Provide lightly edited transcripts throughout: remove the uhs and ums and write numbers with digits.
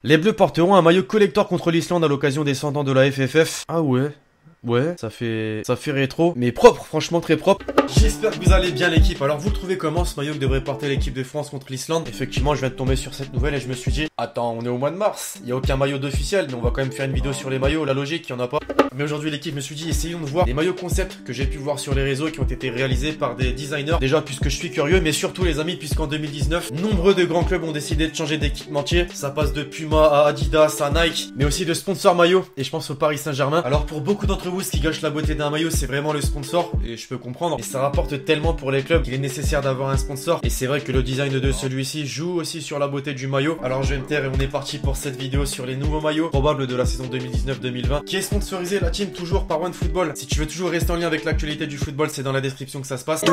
Les Bleus porteront un maillot collector contre l'Islande à l'occasion des 100 ans de la FFF. Ah ouais. Ouais, ça fait rétro, mais propre, franchement très propre. J'espère que vous allez bien l'équipe. Alors vous le trouvez comment ce maillot que devrait porter l'équipe de France contre l'Islande? Effectivement, je viens de tomber sur cette nouvelle et je me suis dit, attends, on est au mois de mars, il y a aucun maillot d'officiel, mais on va quand même faire une vidéo sur les maillots, la logique, il y en a pas. Mais aujourd'hui l'équipe, me suis dit, essayons de voir les maillots concept que j'ai pu voir sur les réseaux qui ont été réalisés par des designers. Déjà puisque je suis curieux, mais surtout les amis, puisqu'en 2019, nombreux de grands clubs ont décidé de changer d'équipementier. Ça passe de Puma à Adidas à Nike, mais aussi de sponsor maillot, et je pense au Paris Saint-Germain. Alors pour beaucoup d'entre vous, ce qui gâche la beauté d'un maillot, c'est vraiment le sponsor, et je peux comprendre. Et ça rapporte tellement pour les clubs qu'il est nécessaire d'avoir un sponsor. Et c'est vrai que le design de celui-ci joue aussi sur la beauté du maillot. Alors je vais me taire et on est parti pour cette vidéo sur les nouveaux maillots probables de la saison 2019-2020, qui est sponsorisé la team toujours par OneFootball. Si tu veux toujours rester en lien avec l'actualité du football, c'est dans la description que ça se passe.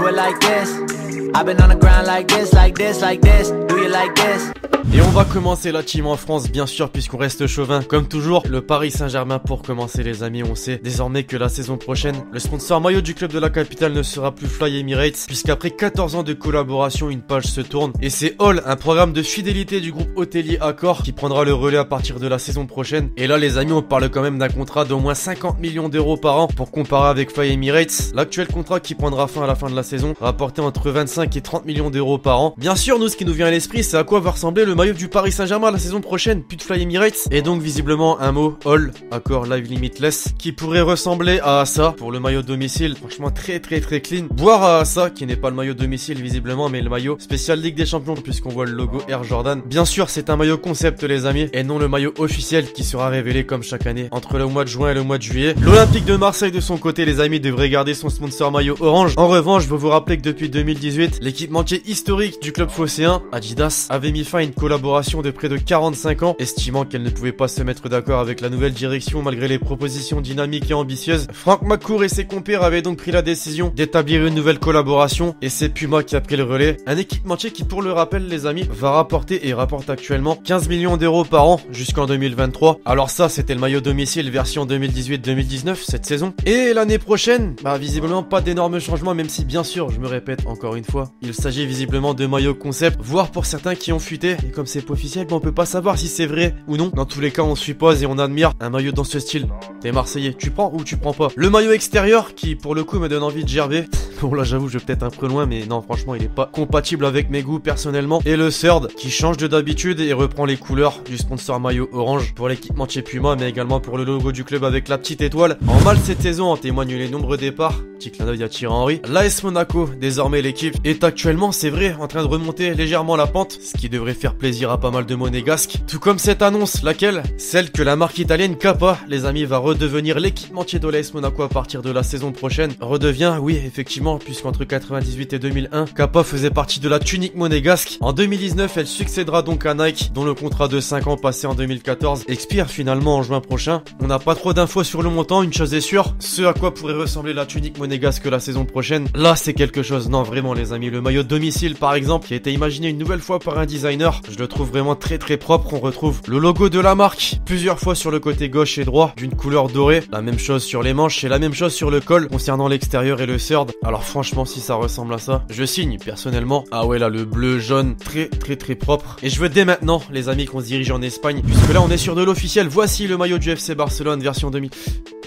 Et on va commencer la team en France, bien sûr, puisqu'on reste chauvin. Comme toujours, le Paris Saint-Germain pour commencer, les amis. On sait désormais que la saison prochaine, le sponsor maillot du club de la capitale ne sera plus Fly Emirates, puisqu'après 14 ans de collaboration, une page se tourne. Et c'est All, un programme de fidélité du groupe hôtelier Accor, qui prendra le relais à partir de la saison prochaine. Et là, les amis, on parle quand même d'un contrat d'au moins 50 millions d'euros par an, pour comparer avec Fly Emirates. L'actuel contrat qui prendra fin à la fin de la saison, rapporté entre 25 et 30 millions d'euros par an. Bien sûr, nous, ce qui nous vient à l'esprit, c'est à quoi va ressembler le maillot du Paris Saint-Germain la saison prochaine, plus de Fly Emirates. Et donc visiblement un mot, All, Accor Live Limitless, qui pourrait ressembler à ça pour le maillot domicile. Franchement très clean. Voire à ça, qui n'est pas le maillot domicile visiblement, mais le maillot spécial Ligue des Champions, puisqu'on voit le logo Air Jordan. Bien sûr, c'est un maillot concept, les amis, et non le maillot officiel qui sera révélé comme chaque année entre le mois de juin et le mois de juillet. L'Olympique de Marseille de son côté, les amis, devrait garder son sponsor maillot orange. En revanche, je veux vous rappeler que depuis 2018, l'équipementier historique du club phocéen, Adidas, avait mis fin à une collaboration de près de 45 ans, estimant qu'elle ne pouvait pas se mettre d'accord avec la nouvelle direction malgré les propositions dynamiques et ambitieuses. Franck McCourt et ses compères avaient donc pris la décision d'établir une nouvelle collaboration, et c'est Puma qui a pris le relais. Un équipementier qui, pour le rappel, les amis, va rapporter et rapporte actuellement 15 millions d'euros par an jusqu'en 2023. Alors ça, c'était le maillot domicile version 2018-2019 cette saison. Et l'année prochaine, visiblement pas d'énormes changements, même si bien sûr, je me répète encore une fois, il s'agit visiblement de maillots concept, voire pour certains qui ont fuité. Et comme c'est pas officiel, on peut pas savoir si c'est vrai ou non. Dans tous les cas, on suppose et on admire un maillot dans ce style. T'es Marseillais, tu prends ou tu prends pas? Le maillot extérieur qui, pour le coup, me donne envie de gerber. Bon là, j'avoue, je vais peut-être un peu loin, mais non, franchement, il est pas compatible avec mes goûts personnellement. Et le third qui change de d'habitude et reprend les couleurs du sponsor maillot orange pour l'équipementier Puma, mais également pour le logo du club avec la petite étoile. En mal cette saison, en témoignent les nombreux départs. Petit clin d'œil à Thierry Henry. L'AS Monaco, désormais l'équipe, est actuellement, c'est vrai, en train de remonter légèrement la pente, ce qui devrait faire plaisir à pas mal de monégasques. Tout comme cette annonce, laquelle? Celle que la marque italienne Kappa, les amis, va redevenir l'équipementier de l'AS Monaco à partir de la saison prochaine. Redevient, oui, effectivement, puisqu'entre 98 et 2001, Kappa faisait partie de la tunique monégasque. En 2019, elle succédera donc à Nike, dont le contrat de 5 ans passé en 2014 expire finalement en juin prochain. On n'a pas trop d'infos sur le montant, une chose est sûre, ce à quoi pourrait ressembler la tunique monégasque la saison prochaine. Là, c'est quelque chose, non, vraiment les amis, le maillot domicile par exemple, qui a été imaginé une nouvelle fois par un designer, je le trouve vraiment très propre. On retrouve le logo de la marque plusieurs fois sur le côté gauche et droit, d'une couleur dorée, la même chose sur les manches et la même chose sur le col concernant l'extérieur et le third. Alors franchement, si ça ressemble à ça, je signe personnellement. Ah ouais, là le bleu jaune, très propre. Et je veux dès maintenant, les amis, qu'on se dirige en Espagne, puisque là on est sur de l'officiel. Voici le maillot du FC Barcelone version 2000.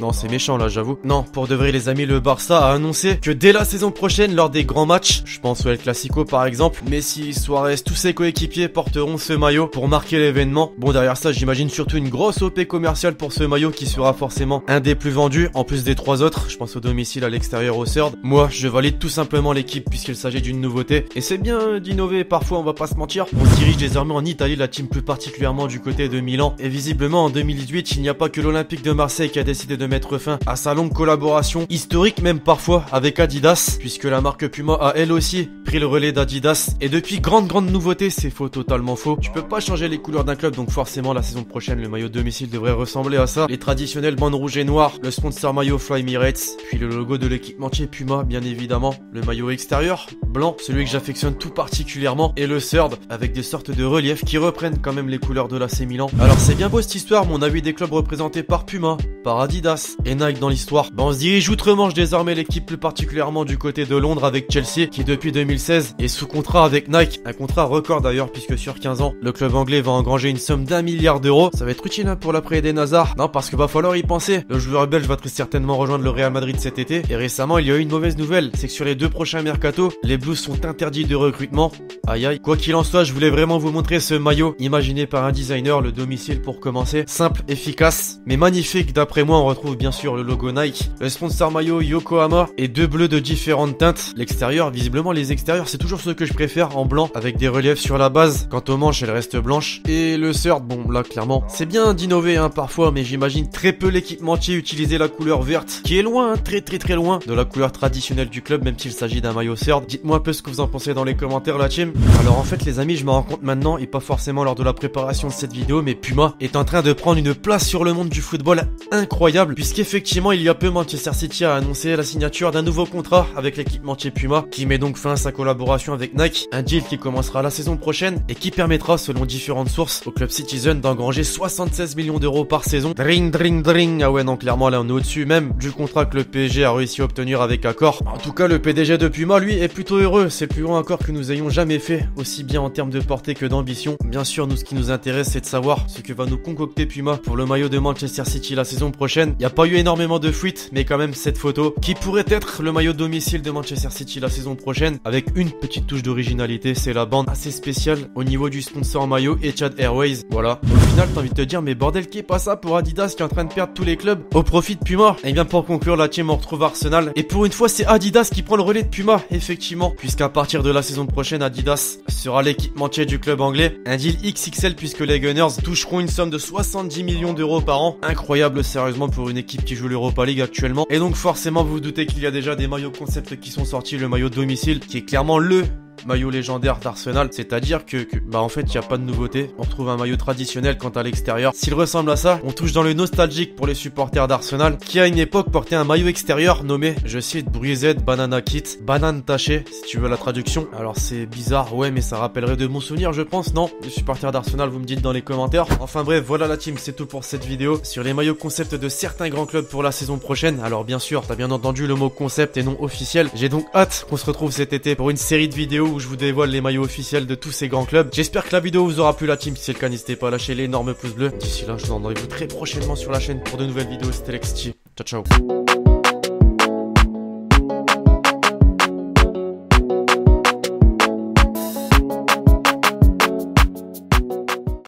Non, c'est méchant là, j'avoue. Non, pour de vrai les amis, le Barça a annoncé que dès la saison prochaine, lors des grands matchs, je pense au El Clasico par exemple, Messi, Suarez, tous ses coéquipiers porteront ce maillot pour marquer l'événement. Bon, derrière ça, j'imagine surtout une grosse OP commerciale pour ce maillot qui sera forcément un des plus vendus, en plus des 3 autres. Je pense au domicile, à l'extérieur, au third. Moi, je valide tout simplement l'équipe puisqu'il s'agit d'une nouveauté. Et c'est bien d'innover parfois, on va pas se mentir. On se dirige désormais en Italie, la team plus particulièrement du côté de Milan. Et visiblement, en 2018, il n'y a pas que l'Olympique de Marseille qui a décidé de mettre fin à sa longue collaboration, historique même parfois, avec Adidas, puisque la marque Puma a elle aussi pris le relais d'Adidas. Et depuis, grande nouveauté, c'est faux, totalement faux. Tu peux pas changer les couleurs d'un club, donc forcément la saison prochaine, le maillot domicile devrait ressembler à ça. Les traditionnelles bandes rouges et noires, le sponsor maillot Fly Emirates, puis le logo de l'équipementier Puma, bien évidemment. Le maillot extérieur, blanc, celui que j'affectionne tout particulièrement, et le third, avec des sortes de reliefs qui reprennent quand même les couleurs de l'AC Milan. Alors c'est bien beau cette histoire, mais on a vu des clubs représentés par Puma, par Adidas et Nike dans l'histoire. On se dirige outre-Manche désormais, l'équipe plus particulièrement du côté de Londres avec Chelsea, qui depuis 2016 est sous contrat avec Nike, un contrat record d'ailleurs, puisque sur sur 15 ans. Le club anglais va engranger une somme d'1 milliard d'euros. Ça va être utile pour l'après Eden Hazard. Non, parce qu'il va falloir y penser. Le joueur belge va très certainement rejoindre le Real Madrid cet été. Et récemment, il y a eu une mauvaise nouvelle. C'est que sur les 2 prochains mercatos, les Blues sont interdits de recrutement. Aïe aïe. Quoi qu'il en soit, je voulais vraiment vous montrer ce maillot imaginé par un designer, le domicile pour commencer. Simple, efficace, mais magnifique d'après moi. On retrouve bien sûr le logo Nike, le sponsor maillot Yokohama et 2 bleus de différentes teintes. L'extérieur, visiblement les extérieurs, c'est toujours ce que je préfère en blanc avec des reliefs sur la base. Quant aux manches, elles restent blanches. Et le shirt, bon là clairement, c'est bien d'innover parfois, mais j'imagine très peu l'équipementier utiliser la couleur verte, qui est loin, très loin de la couleur traditionnelle du club, même s'il s'agit d'un maillot shirt. Dites-moi un peu ce que vous en pensez dans les commentaires la team. Alors en fait les amis, je me rends compte maintenant, et pas forcément lors de la préparation de cette vidéo, mais Puma est en train de prendre une place sur le monde du football incroyable, puisqu'effectivement il y a peu Manchester City a annoncé la signature d'un nouveau contrat avec l'équipementier Puma, qui met donc fin à sa collaboration avec Nike, un deal qui commencera la saison prochaine et qui permettra selon différentes sources au club Citizen d'engranger 76 millions d'euros par saison. Dring. Ah ouais non, clairement là on est au-dessus même du contrat que le PSG a réussi à obtenir avec Accor. En tout cas le PDG de Puma lui est plutôt heureux, c'est le plus grand accord que nous ayons jamais fait, aussi bien en termes de portée que d'ambition. Bien sûr nous ce qui nous intéresse c'est de savoir ce que va nous concocter Puma pour le maillot de Manchester City la saison prochaine. Il n'y a pas eu énormément de fuites, mais quand même cette photo qui pourrait être le maillot domicile de Manchester City la saison prochaine, avec une petite touche d'originalité, c'est la bande assez spéciale au niveau du sponsor maillot Etihad Airways. Voilà. Au final t'as envie de te dire mais bordel qui est pas ça pour Adidas qui est en train de perdre tous les clubs au profit de Puma. Et bien pour conclure la team on retrouve Arsenal, et pour une fois c'est Adidas qui prend le relais de Puma, effectivement, puisqu'à partir de la saison prochaine Adidas sera l'équipementier du club anglais. Un deal XXL puisque les Gunners toucheront une somme de 70 millions d'euros par an. Incroyable sérieusement pour une équipe qui joue l'Europa League actuellement. Et donc forcément vous vous doutez qu'il y a déjà des maillots concept qui sont sortis, le maillot domicile qui est clairement le maillot légendaire d'Arsenal, c'est-à-dire que bah en fait il n'y a pas de nouveauté, on retrouve un maillot traditionnel quant à l'extérieur. S'il ressemble à ça, on touche dans le nostalgique pour les supporters d'Arsenal, qui à une époque portait un maillot extérieur nommé, je cite, Bruised Banana Kit, banane tachée, si tu veux la traduction. Alors c'est bizarre, ouais, mais ça rappellerait de bons souvenirs je pense, non? Les supporters d'Arsenal, vous me dites dans les commentaires. Enfin bref, voilà la team, c'est tout pour cette vidéo sur les maillots concept de certains grands clubs pour la saison prochaine. Alors bien sûr, t'as bien entendu le mot concept et non officiel. J'ai donc hâte qu'on se retrouve cet été pour une série de vidéos où je vous dévoile les maillots officiels de tous ces grands clubs. J'espère que la vidéo vous aura plu la team, si c'est le cas n'hésitez pas à lâcher l'énorme pouce bleu. D'ici là je vous donne rendez-vous très prochainement sur la chaîne pour de nouvelles vidéos. C'était Lexty, ciao ciao.